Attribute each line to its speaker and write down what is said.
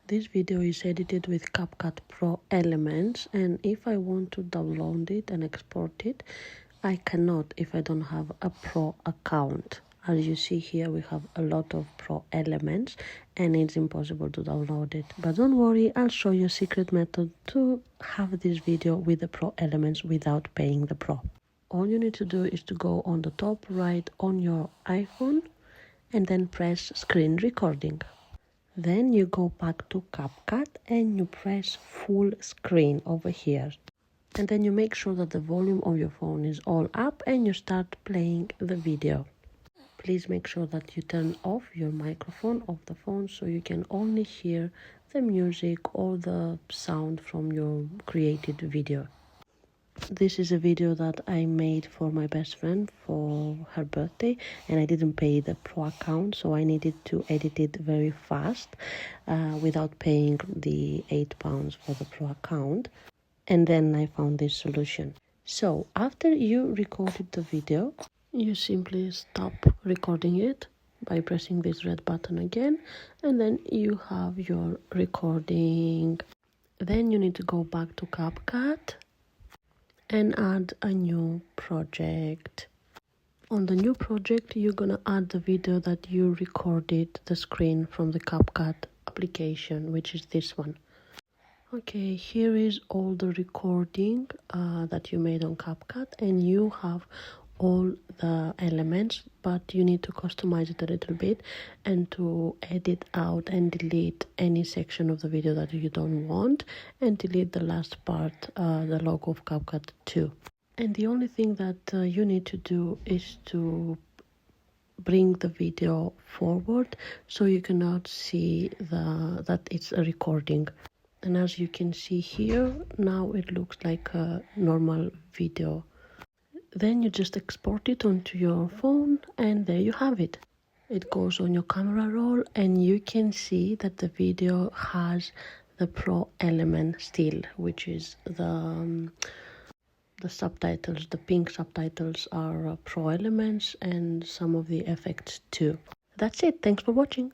Speaker 1: This video is edited with CapCut Pro elements, and if I want to download it and export it, I cannot if I don't have a Pro account. As you see here, we have a lot of Pro elements and it's impossible to download it. But don't worry, I'll show you a secret method to have this video with the Pro elements without paying the Pro. All you need to do is to go on the top right on your iPhone and then press screen recording. Then you go back to CapCut and you press full screen over here. And then you make sure that the volume of your phone is all up and you start playing the video. Please make sure that you turn off your microphone of the phone so you can only hear the music or the sound from your created video. This is a video that I made for my best friend for her birthday, and I didn't pay the Pro account, so I needed to edit it very fast without paying the £8 for the Pro account. And then I found this solution. So after you recorded the video, you simply stop recording it by pressing this red button again, and then you have your recording. Then you need to go back to CapCut and add a new project. On the new project, you're gonna add the video that you recorded the screen from the CapCut application, which is this one. Okay, here is all the recording that you made on CapCut, and you have all the elements, but you need to customize it a little bit and to edit out and delete any section of the video that you don't want, and delete the last part, the logo of CapCut too. And the only thing that you need to do is to bring the video forward so you cannot see that it's a recording. And as you can see here, now it looks like a normal video. Then you just export it onto your phone and there you have it. It goes on your camera roll and you can see that the video has the Pro element still, which is the subtitles. The pink subtitles are Pro elements and some of the effects too. That's it. Thanks for watching.